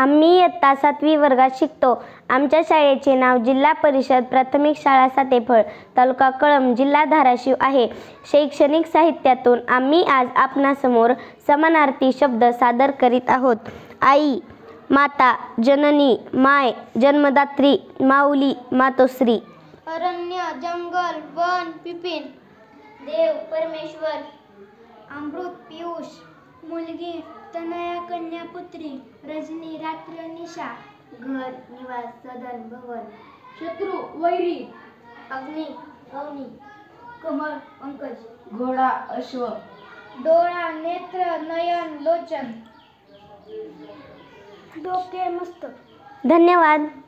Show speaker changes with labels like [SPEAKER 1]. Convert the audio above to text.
[SPEAKER 1] आम्ही इयत्ता 7वी वर्गात शिकतो. आमच्या शाळेचे नाव जिल्हा परिषद प्राथमिक शाळा सातेफळ, तालुका कळंब, जिल्हा धाराशिव आहे. शैक्षणिक साहित्यातून आम्ही आज आपणासमोर समानार्थी शब्द सादर करीत आहोत. आई, माता, जननी, माय, जन्मदात्री, माऊली, मातोश्री.
[SPEAKER 2] अरण्य, जंगल, वन, पिपीन. देव, परमेश्वर. अमृत, पियुष. मुलगी, तनया, कन्या, पुत्री. रजनी, रात्र, निशा. घर, निवास, सदन, भवन. शत्रु, वैरी. अग्नी, अवनी. कमळ, पंकज.
[SPEAKER 3] घोडा, अश्व.
[SPEAKER 2] डोळा, नेत्र, नयन, लोचन. डोके, मस्तक.
[SPEAKER 1] धन्यवाद.